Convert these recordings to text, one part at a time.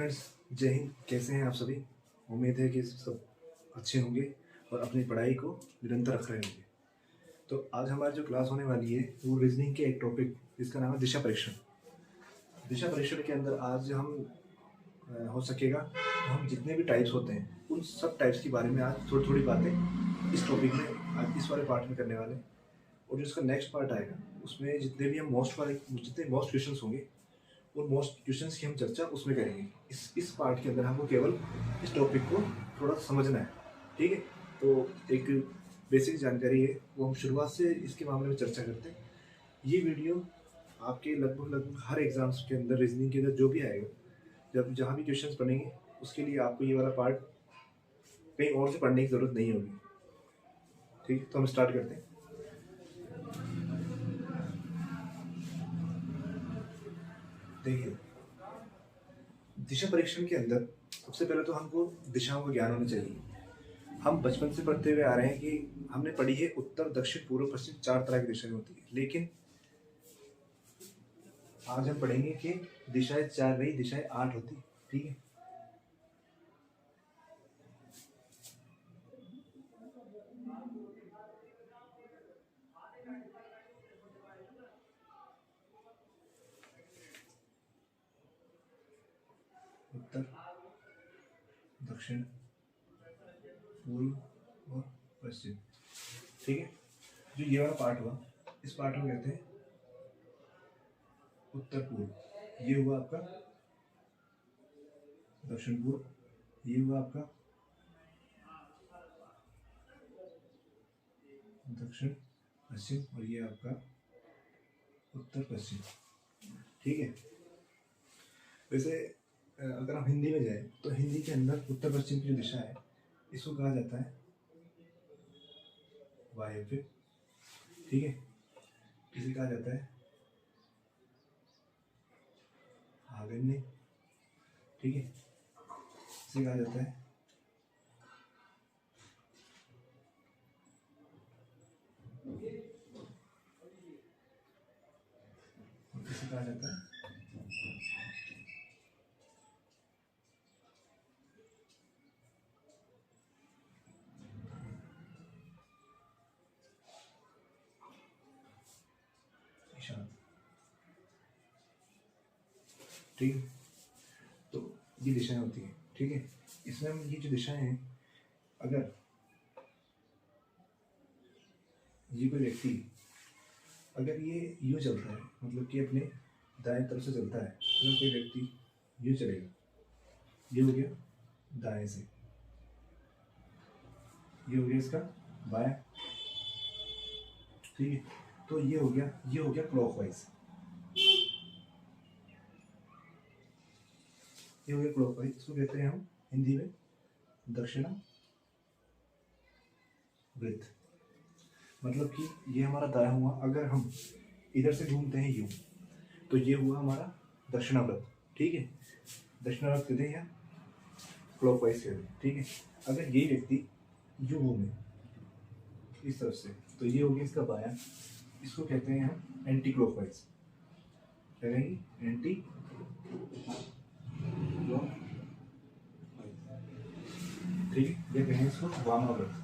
Friends, जय हिंद। कैसे हैं आप सभी? उम्मीद है कि सब अच्छे होंगे और अपनी पढ़ाई को निरंतर रख रहे होंगे। तो आज हमारी जो क्लास होने वाली है वो रीजनिंग के एक टॉपिक जिसका नाम है दिशा परीक्षण। दिशा परीक्षण के अंदर आज हम हो सकेगा तो हम जितने भी टाइप्स होते हैं उन सब टाइप्स के बारे में आज थोड़ी थोड़ी बातें इस टॉपिक में आज इस वाले पार्ट में करने वाले हैं। और जो इसका नेक्स्ट पार्ट आएगा उसमें जितने मोस्ट क्वेश्चन होंगे उन मोस्ट क्वेश्चंस की हम चर्चा उसमें करेंगे। इस पार्ट के अंदर हमको केवल इस टॉपिक को थोड़ा सा समझना है, ठीक है। तो एक बेसिक जानकारी है वो हम शुरुआत से इसके मामले में चर्चा करते हैं। ये वीडियो आपके लगभग हर एग्जाम्स के अंदर रीजनिंग के अंदर जो भी आएगा, जब जहाँ भी क्वेश्चंस बनेंगे उसके लिए आपको ये वाला पार्ट कहीं और से पढ़ने की ज़रूरत नहीं होगी, ठीक है। तो हम स्टार्ट करते हैं। देखिए, दिशा परीक्षण के अंदर सबसे पहले तो हमको दिशाओं का ज्ञान होना चाहिए। हम बचपन से पढ़ते हुए आ रहे हैं कि हमने पढ़ी है उत्तर दक्षिण पूर्व पश्चिम 4 तरह की दिशाएं होती है, लेकिन आज हम पढ़ेंगे कि दिशाएं 4 नहीं, दिशाएं 8 होती है, ठीक है। उत्तर, दक्षिण, पूर्व और पश्चिम, ठीक है। जो ये वाला पार्ट हुआ, इस पार्ट को कहते हैं उत्तर पूर्व। ये हुआ आपका दक्षिण पूर्व, ये हुआ आपका दक्षिण पश्चिम और ये आपका उत्तर पश्चिम, ठीक है। वैसे अगर हम हिंदी में जाए तो हिंदी के अंदर उत्तर पश्चिम की जो दिशा है इसको कहा जाता है वायव्य, ठीक है। इसे कहा जाता है आग्नेय, ठीक है। इसे कहा जाता है इसे कहा जाता है ईशान, ठीक है। तो ये दिशाएं होती हैं, ठीक है। इसमें हम ये जो दिशाएं हैं, अगर ये कोई व्यक्ति अगर ये यूँ चलता है, मतलब कि अपने दाएं तरफ से चलता है, अगर कोई व्यक्ति यूँ चलेगा, ये हो गया दाएं से, ये हो गया इसका बायां, ठीक है। तो ये हो गया क्लॉकवाइज, ये हो गया क्लॉकवाइज। इसको कहते हैं हम हिंदी में दक्षिणा वृत्त। मतलब कि ये हमारा दायां हुआ। अगर हम इधर से घूमते हैं यूं तो ये हुआ हमारा दक्षिणाव्रत, ठीक है। दक्षिणाव्रत कहते हैं या क्लॉकवाइज कहते हैं, ठीक है। अगर ये व्यक्ति यूं घूमे इस तरफ से तो ये हो गया इसका बायां। इसको कहते हैं हम एंटी क्लॉकवाइज, क्या कहेंगे? एंटी क्लॉकवाइज, ठीक है। ये कहें इसको वामाव्रत।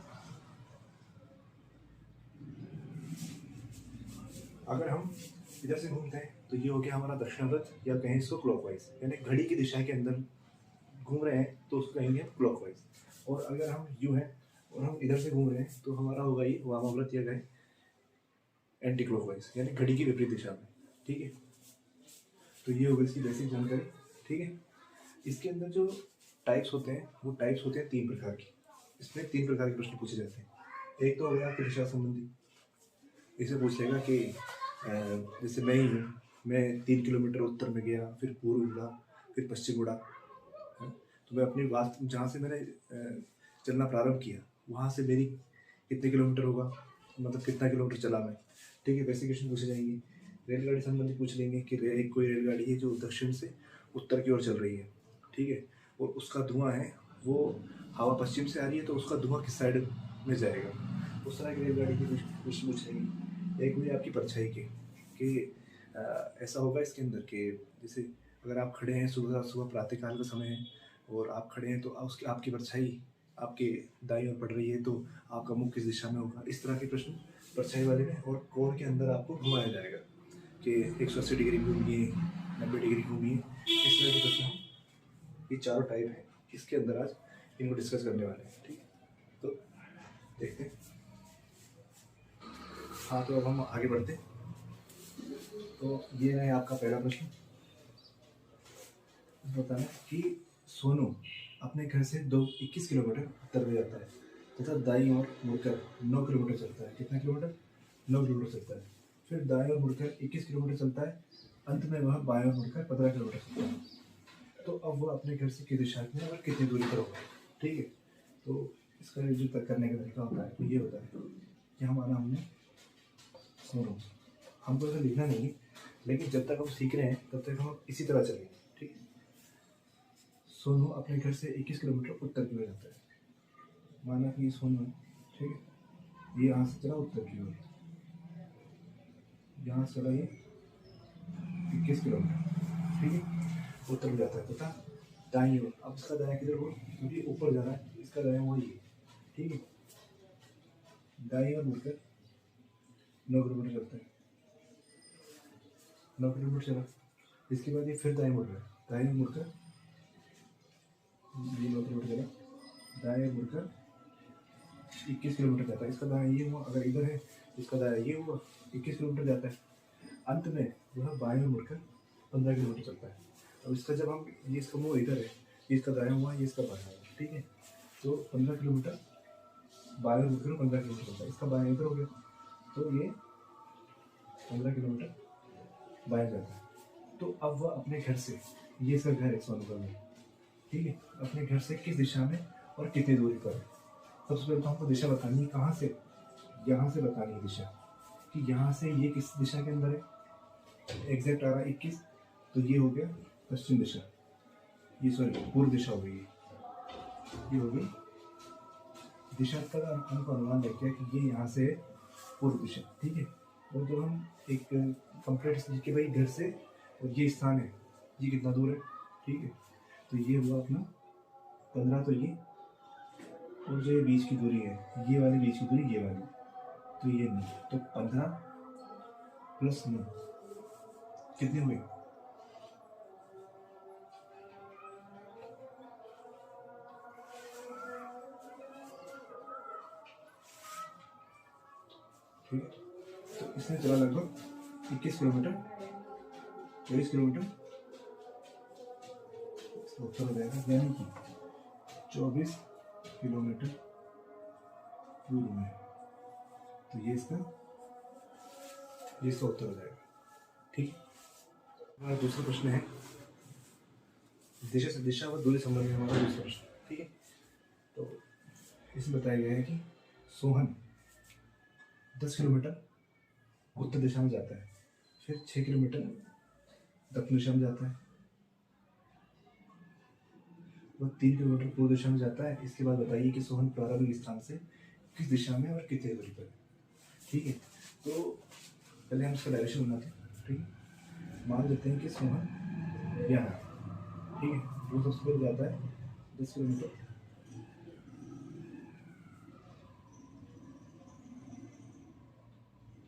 अगर हम इधर से घूमते हैं तो ये हो गया हमारा दक्षिणाव्रत, या कहें इसको क्लॉकवाइज, यानी घड़ी की दिशा के अंदर घूम रहे हैं तो उसको कहेंगे हम क्लॉकवाइज। और अगर हम यूं हैं और हम इधर से घूम रहे हैं तो हमारा होगा ये वामाव्रत, या कहें एंटी क्लॉकवाइज, यानी घड़ी की विपरीत दिशा में, ठीक है। तो ये होगी इसकी बेसिक जानकारी, ठीक है। इसके अंदर जो टाइप्स होते हैं वो टाइप्स होते हैं 3 प्रकार की। इसमें 3 प्रकार के प्रश्न पूछे जाते हैं। एक तो हो गया आपकी दिशा संबंधी, इसे पूछ लेगा कि जैसे मैं ही हूँ, मैं 3 किलोमीटर उत्तर में गया, फिर पूर्व उड़ा, फिर पश्चिम उड़ा, है? तो मैं अपनी बात जहाँ से मैंने चलना प्रारंभ किया वहाँ से मेरी कितने किलोमीटर होगा, मतलब कितना किलोमीटर चला मैं, ठीक है। वैसे क्वेश्चन पूछे जाएंगे। रेलगाड़ी संबंधी पूछ लेंगे कि एक कोई रेलगाड़ी है जो दक्षिण से उत्तर की ओर चल रही है, ठीक है, और उसका धुआं है, वो हवा पश्चिम से आ रही है तो उसका धुआं किस साइड में जाएगा, उस तरह की रेलगाड़ी की कुछ पूछ लेंगे। एक हुई आपकी परछाई की कि ऐसा होगा इसके अंदर कि जैसे अगर आप खड़े हैं, सुबह सुबह प्रातःकाल का समय है और आप खड़े हैं, तो उसकी आपकी परछाई आपके दाईं ओर पड़ रही है, तो आपका मुख किस दिशा में होगा। इस तरह के प्रश्न परछाई वाले में और कोण के अंदर आपको घुमाया जाएगा कि 180 डिग्री घूमिए, 90 डिग्री घूमिए। इस तरह के प्रश्न हम, ये चारों टाइप हैं, इसके अंदर आज इनको डिस्कस करने वाले हैं। ठीक है, तो देखते हैं। हाँ, तो अब हम आगे बढ़ते हैं। तो ये है आपका पहला प्रश्न। बताना कि सोनू अपने घर से 21 किलोमीटर उत्तर में जाता है तथा दाईं ओर मुड़कर 9 किलोमीटर चलता है। कितना किलोमीटर? 9 किलोमीटर चलता है। फिर दाईं ओर मुड़कर 21 किलोमीटर चलता है। अंत में वह बाएं ओर मुड़कर 15 किलोमीटर चलता है। तो अब वह अपने घर से किस दिशा में और कितनी दूरी पर होगा। ठीक है, तो इसका जो तय करने का तरीका होता है तो ये होता है कि हमारा हमने सोनू, हमको ऐसा लिखना नहीं है, लेकिन जब तक हम सीख रहे हैं तब तक हम इसी तरह चलेंगे। ठीक है, सोनू अपने घर से 21 किलोमीटर उत्तर की ओर जाता है। माना कि ये सोनू है, ठीक है, ये यहाँ से चला उत्तर की ओर, यहाँ से चला ये 21 किलोमीटर, ठीक है, उत्तर में जाता है तथा दाईं ओर। अब इसका दायां किधर होगा, क्योंकि ऊपर जा रहा है, इसका दायां वही है। ठीक है, दाईं ओर मुड़कर 9 किलोमीटर चलता है, 9 किलोमीटर चला। इसके बाद ये फिर दाएं मुड़ रहा है, दाएं मुड़कर ये 9 किलोमीटर चला, दाएं मुड़कर 21 किलोमीटर जाता है। इसका दायां ये हुआ, अगर इधर है इसका दायां ये हुआ, 21 किलोमीटर जाता है। अंत में वह बाएं ओर मुड़कर 15 किलोमीटर चलता है। अब इसका जब हम, ये इसका मुँह इधर है, ये इसका दायां हुआ, ये इसका बायां हुआ। ठीक है, तो 15 किलोमीटर बाएं ओर मुड़कर 15 किलोमीटर चलता है। इसका बायां इधर हो गया, तो ये 15 किलोमीटर बाएं जाता है। तो अब वह अपने घर से, ये इसका घर है सोनू का घर, ठीक है, अपने घर से किस दिशा में और कितनी दूरी पर है। सबसे पहले तो हमको दिशा बतानी है, कहाँ से, यहाँ से बतानी है दिशा, कि यहाँ से ये किस दिशा के अंदर है। एग्जैक्ट आ रहा है 21, तो ये हो गया पश्चिम दिशा, ये सॉरी पूर्व दिशा हो गई, ये हो गई दिशा का हमको अनुमान लग गया कि ये यहाँ से पूर्व दिशा। ठीक है, और जब हम एक कंप्लीट कि भाई घर से और ये स्थान है, ये कितना दूर है। ठीक है, तो ये हुआ अपना 15, तो ये और जो ये बीच की दूरी है, ये वाली बीच की दूरी, ये वाली, तो ये 9, तो 15 प्लस 9 कितने हुए? ठीक है, तो इसने चला लगभग 21 किलोमीटर, 24 किलोमीटर, उत्तर हो जाएगा, यानी कि 24 किलोमीटर पूर्व में, तो ये इसका उत्तर हो जाएगा। ठीक, हमारा दूसरा प्रश्न है दिशा व दूरी संबंधी हमारा दूसरा प्रश्न। ठीक है, तो इसमें बताया गया है कि सोहन 10 किलोमीटर उत्तर दिशा में जाता है, फिर 6 किलोमीटर दक्षिण दिशा में जाता है, वह 3 किलोमीटर पूर्व दिशा में जाता है। इसके बाद बताइए कि सोहन प्रारंभिक स्थान से किस दिशा में और कितनी दूरी पर है। ठीक है, तो पहले हम इसका डायरेक्शन बनाते हैं। ठीक है, मान लेते हैं कि सोहन यहाँ, ठीक है, वो सबसे पहले जाता है 10 किलोमीटर,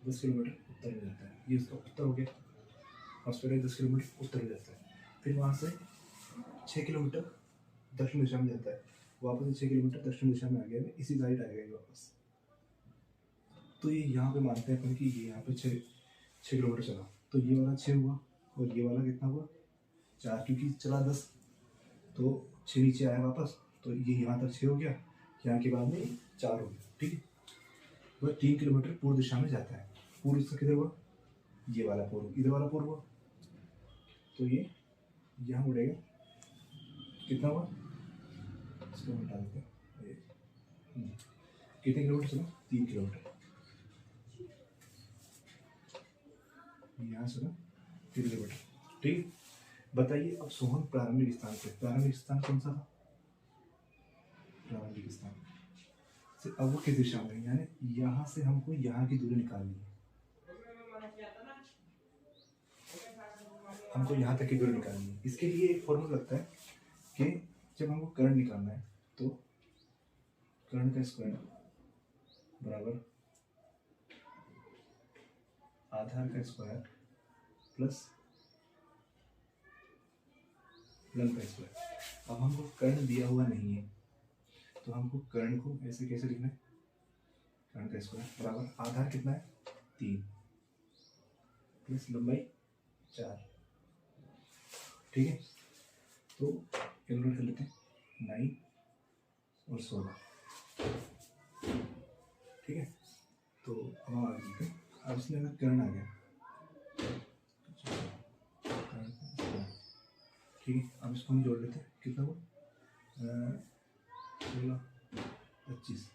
10 किलोमीटर उत्तर में जाता है, ये उसका उत्तर हो गया। ऑस्ट्रेलिया 10 किलोमीटर उत्तर में जाता है, फिर वहाँ से 6 किलोमीटर दक्षिण दिशा में जाता है, वापस 6 किलोमीटर दक्षिण दिशा में आ गया, इसी साइड आएगा ये वापस। तो ये यहाँ पे मानते हैं अपन कि ये यहाँ पे 6 किलोमीटर चला, तो ये वाला 6 हुआ और ये वाला कितना हुआ 4, क्योंकि चला 10, तो 6 नीचे आया वापस, तो ये यहाँ तक 6 हो गया, यहाँ के बाद में 4 हो गया। ठीक है, वह 3 किलोमीटर पूर्व दिशा में जाता है। पूर्व से किधर हुआ, ये वाला पूर्व, इधर वाला पूर्व हुआ, तो ये यहाँ उड़ेगा, कितना हुआ, इसको हटा देते हैं, कितने किलोमीटर चला, 3 किलोमीटर, यहाँ से ना 3 किलोमीटर। ठीक, बताइए अब सोहन प्रारंभिक स्थान पे, प्रारंभिक स्थान कौन सा था, प्रारंभिक स्थान से अब वो किस दिशा में, यानी यहाँ से हमको यहाँ की दूरी निकालनी है। हमको यहाँ तक की दूरी निकालनी है। इसके लिए एक फॉर्मूला लगता है कि जब हमको करंट निकालना है तो करंट का स्क्वायर बराबर आधार का स्क्वायर प्लस लेंथ का स्क्वायर। अब हमको करंट दिया हुआ नहीं है तो हमको करंट को ऐसे कैसे लिखना है, करंट का स्क्वायर बराबर आधार कितना है 3 प्लस लंबाई 4। ठीक है, तो कैलकुलेट कर लेते हैं 9 और 16। ठीक है, तो अब हम आगे चलते हैं। अब इसमें अगर करंट आ गया, ठीक है, अब इसको हम जोड़ लेते हैं। कितना हुआ 16 25।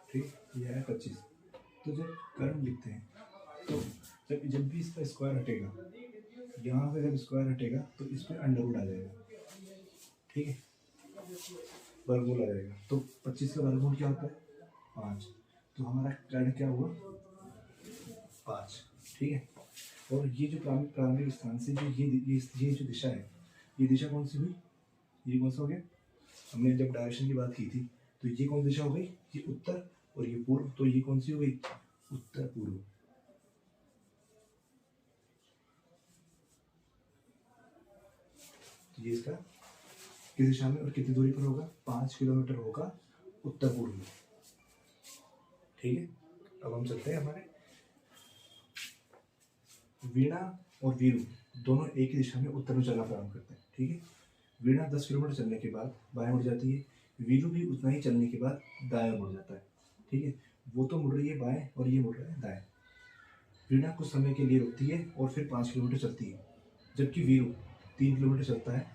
ठीक, ये है 25। तो जब करंट लिखते हैं तो जब भी इसका स्क्वायर हटेगा, यहाँ से जब स्क्वायर हटेगा तो इस पर अंडरवुड आ जाएगा। ठीक है, वर्गमूल आ जाएगा। तो 25 का वर्गमूल क्या होता है 5। तो हमारा करंट क्या हुआ 5। ठीक है, और ये जो प्रारंभिक स्थान से जो ये जो दिशा है, ये दिशा कौन सी हुई, ये कौन सा हो गया, हमने जब डायरेक्शन की बात की थी तो ये कौन सी दिशा हो गई, ये उत्तर और ये पूर्व। तो ये कौन सी हो गई उत्तर पूर्व। तो ये इसका किस दिशा में और कितनी दूरी पर होगा 5 किलोमीटर होगा उत्तर पूर्व में। ठीक है, अब हम चलते हैं हमारे वीणा और वीरू दोनों एक ही दिशा में उत्तर में चलना प्रारंभ करते हैं। ठीक है, वीणा 10 किलोमीटर चलने के बाद बाएं मुड़ जाती है, वीरू भी उतना ही चलने के बाद दाएं मुड़ जाता है। ठीक है, वो तो मुड़ रही है बाएं और ये मुड़ रहा है दाएं। वीणा कुछ समय के लिए रुकती है और फिर 5 किलोमीटर चलती है, जबकि वीरू 3 किलोमीटर चलता है।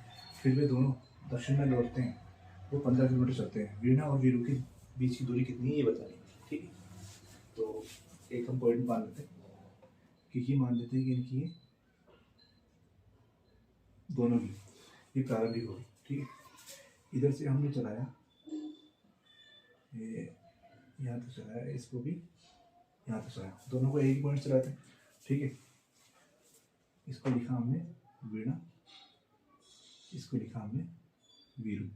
फिर वे दोनों दक्षिण में लौटते हैं, वो 15 किलोमीटर चलते हैं। वीणा और वीरू के बीच की दूरी कितनी है ये बतानी है। ठीक है, तो एक हम पॉइंट मान लेते हैं कि ये मान लेते हैं कि इनकी ये दोनों की ये प्रारंभिक होगी। ठीक है, इधर से हमने चलाया, ये यहाँ तो चलाया, इसको भी यहाँ तो चलाया, दोनों को एक ही पॉइंट चलाते हैं। ठीक है, इसको लिखा हमने वीणा, इसको लिखा हमने वीरू।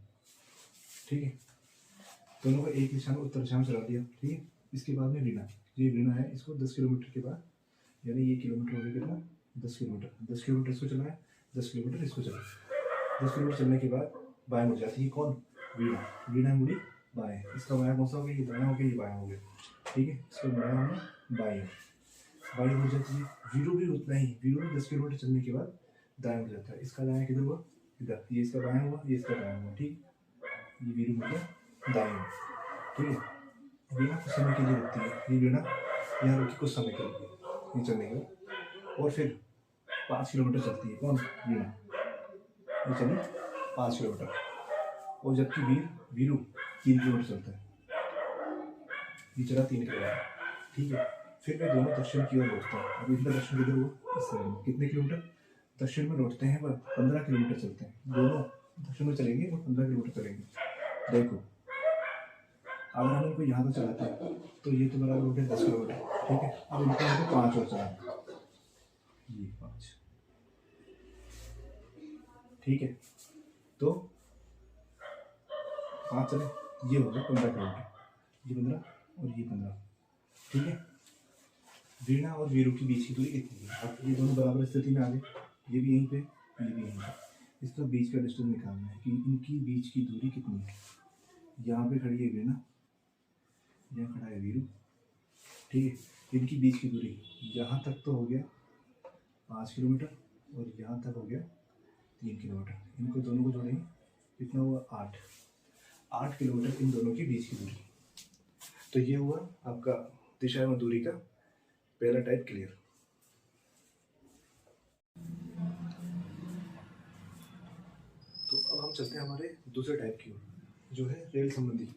ठीक है, दोनों को एक दिशा में उत्तर दिशा में चला दिया। ठीक है, इसके बाद में वीणा, ये वीणा है, इसको 10 किलोमीटर के बाद, यानी ये किलोमीटर हो गया कितना 10 किलोमीटर, 10 किलोमीटर इसको चलाया, 10 किलोमीटर इसको चलाया। 10 किलोमीटर चलने के बाद बाएं मुड़ जाती है, कौन वीणा, वीणा मुड़ी बाएं। इसका बायां कौन सा हो गया, ये दायां हो गया, ये बायां हो गया। ठीक है, इसको मुड़ाया हमने बाएं, बाएं मुड़ जाती है। वीरू भी उतना ही, वीरू भी 10 किलोमीटर चलने के बाद दाएं मुड़ जाता है। इसका दायां किधर हुआ इधर, ये इसका बायां हुआ, ये इसका दायां हुआ। ठीक, ये वीरू मुड़ गया दाएं। ठीक है, वीणा कुछ समय के लिए रुकती है, ये वीणा यहाँ रुकी कुछ समय के लिए ये चलने के बाद, और फिर 5 किलोमीटर चलती है, कौन वीणा, ये चली 5 किलोमीटर। और जबकि वीरू 3 किलोमीटर चलता है, ये चला 3 किलोमीटर। ठीक है, फिर वे दोनों दक्षिण की ओर लौटते हैं। अब इनका दक्षिण किधर हुआ इस साइड में, कितने किलोमीटर दक्षिण में लौटते हैं, वह 15 किलोमीटर चलते हैं। दोनों दक्षिण में चलेंगे और 15 किलोमीटर चलेंगे। देखो अगर हम इनको यहाँ तो चलाते हैं तो ये तो बराबर हो गया 10 किलोमीटर। ठीक है, अब इनको हमको 5 और चलाना, ये 5। ठीक है, तो 5 चले, ये हो गया 15 किलोमीटर, ये 15 और ये 15। ठीक है, वीणा और वीरू के बीच की दूरी इतनी है। अब ये दोनों बराबर स्थिति में आ गए, ये भी यहीं पे, ये भी यहीं पे। इसका बीच का डिस्टेंस निकालना है कि इनकी बीच की दूरी कितनी है। यहाँ पे खड़ी है वीणा, यहाँ खड़ा है वीरू। ठीक है, इनकी बीच की दूरी यहाँ तक तो हो गया 5 किलोमीटर और यहाँ तक हो गया 3 किलोमीटर। इनको दोनों को जोड़ेंगे, कितना हुआ 8 किलोमीटर इन दोनों के बीच की दूरी। तो ये हुआ आपका दिशा एवं दूरी का पहला टाइप क्लियर। तो अब हम चलते हैं हमारे दूसरे टाइप की ओर, जो है रेल संबंधी।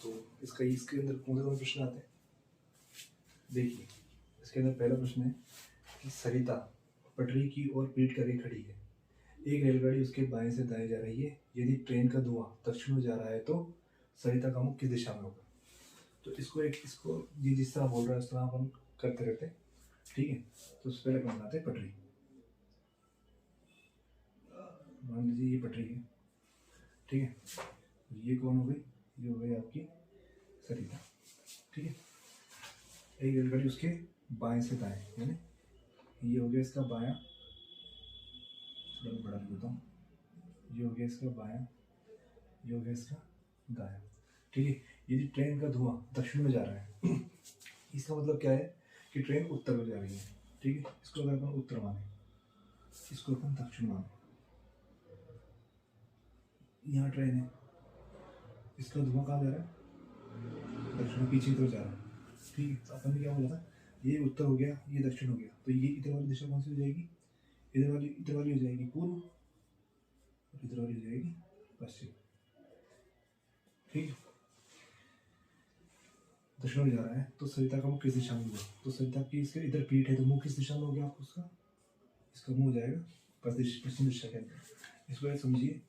तो इसके अंदर कौन से प्रश्न आते हैं, देखिए इसके अंदर पहला प्रश्न है कि सरिता पटरी की ओर पीठ करके खड़ी है, एक रेलगाड़ी उसके बाएं से दाएं जा रही है। यदि ट्रेन का धुआं दक्षिण में जा रहा है तो सरिता का मुख किस दिशा में होगा। तो इसको ये जिस तरह बोल रहा है उस तरह हम करते रहते हैं। ठीक है। तो उससे पहले अपन बनाते हैं पटरी। मान लीजिए ये पटरी है, ठीक है। ये कौन हो गई? ये हो गई आपकी सरिता, ठीक है। एक रेलगाड़ी उसके बाएं से दाएं, यानी ये हो गया इसका बायां, थोड़ा बड़ा लिख देता हूँ, ये हो गया इसका बायां, ये हो गया इसका दायां, ठीक है। यदि ट्रेन का धुआं दक्षिण में जा रहा है इसका मतलब क्या है कि ट्रेन उत्तर में जा रही है, ठीक है। इसको अगर अपन उत्तर माने, इसको अपन दक्षिण माने, यहाँ ट्रेन है, इसका धुआं कहाँ जा रहा है? दक्षिण, पीछे की तरफ जा रहा है, ठीक है। तो अपन ने क्या बोला था, ये उत्तर हो गया, ये दक्षिण हो गया, तो ये इधर वाली दिशा कौन सी हो जाएगी? इधर वाली हो जाएगी पूर्व, और इधर वाली हो जाएगी पश्चिम, ठीक है। दक्षिण में जा रहा है तो सरिता का मुख किस दिशा में होगा? तो सरिता की इसके इधर पीठ है तो मुंह किस दिशा में हो गया आपको उसका? इसका मुंह हो जाएगा पश्चिम दिशा के अंदर। इसको ये समझिए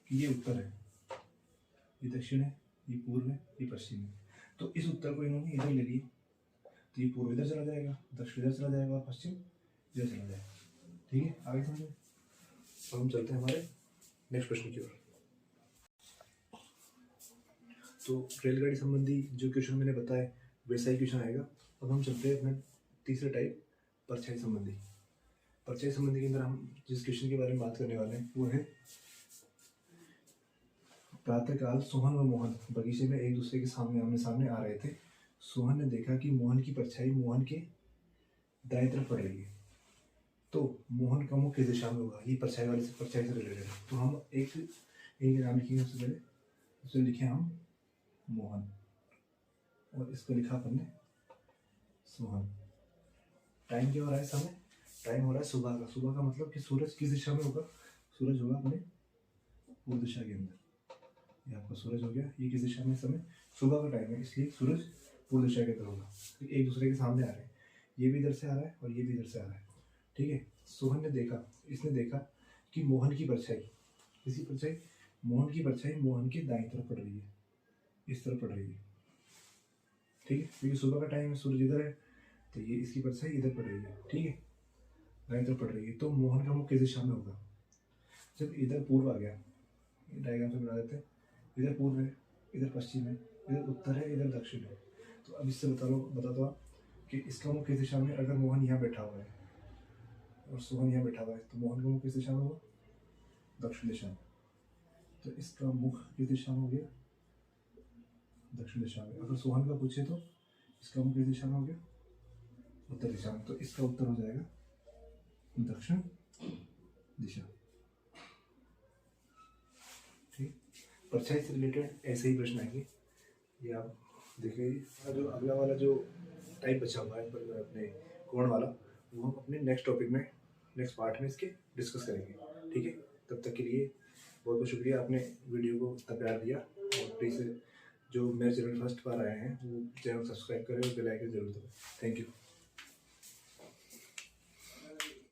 कि ये उत्तर है, ये दक्षिण है, ये पूर्व है, ये पश्चिम है। तो इस उत्तर को इन्होंने इधर ले लिया, तो ये पूर्व इधर चला जाएगा, दक्षिण इधर चला जाएगा और पश्चिम इधर चला जाएगा, ठीक है। आगे समझे। अब हम चलते हैं हमारे नेक्स्ट प्रश्न की ओर। तो रेलगाड़ी संबंधी जो क्वेश्चन मैंने बताया वैसा ही क्वेश्चन आएगा। अब हम चलते हैं अपने तीसरे टाइप, परछाई संबंधी। परछाई संबंधी के अंदर हम जिस क्वेश्चन के बारे में बात करने वाले हैं वो है, प्रातःकाल सोहन व मोहन बगीचे में एक दूसरे के सामने आमने सामने आ रहे थे। सोहन ने देखा कि मोहन की परछाई मोहन के दाएं तरफ पड़ रही है, तो मोहन का मुख किस दिशा में होगा? ये परछाई से रिलेटेड है। तो हम एक नाम लिखेंगे, सबसे पहले उसे लिखे हम मोहन, और इसको लिखा अपन ने सोहन। टाइम क्या हो रहा है? समय, टाइम हो रहा है सुबह का। सुबह का मतलब कि सूरज किस दिशा में होगा? सूरज होगा अपने पूर्व दिशा के अंदर। ये आपका सूरज हो गया, ये किस दिशा में? समय, सुबह का टाइम है, इसलिए सूरज पूर्व दिशा की तरफ होगा। एक दूसरे के सामने आ रहे हैं, ये भी इधर से आ रहा है और ये भी इधर से आ रहा है, ठीक है। सोहन ने देखा, इसने देखा कि मोहन की परछाई, किसी परछाई? मोहन की परछाई मोहन के दाईं तरफ पड़ रही है, इस तरफ पड़ रही है, ठीक है। क्योंकि सुबह का टाइम है, सूरज इधर है, तो ये इसकी परछाई इधर पड़ रही है, ठीक है, दाईं तरफ पड़ रही है। तो मोहन का मुख किस दिशा में होगा? जब इधर पूर्व आ गया, डायग्राम से बना देते हैं, इधर पूर्व है, इधर पश्चिम है, इधर उत्तर है, इधर दक्षिण है। तो अब इससे बता दो आप कि इसका मुख किस दिशा में? अगर मोहन यहाँ बैठा हुआ है और सोहन यहाँ बैठा हुआ है, तो मोहन का मुख किस दिशा में होगा? दक्षिण दिशा में। तो इसका मुख किस दिशा में हो गया? दक्षिण दिशा में। अगर सोहन का पूछे तो इसका मुख किस दिशा में हो गया? उत्तर दिशा में। तो इसका उत्तर हो जाएगा दक्षिण दिशा, ठीक। परछाई से रिलेटेड ऐसे ही प्रश्न आएंगे, ये आप देखिए। जो अगला वाला जो टाइप बचा हुआ है पर अपने कोण वाला, वो हम अपने नेक्स्ट टॉपिक में, नेक्स्ट पार्ट में इसके डिस्कस करेंगे, ठीक है। तब तक के लिए बहुत बहुत शुक्रिया, आपने वीडियो को इतना प्यार दिया। और प्लीज़ जो मेरे चैनल फर्स्ट बार आए हैं वो चैनल सब्सक्राइब करें और बेल आइकन जरूर दबाएं। Thank you.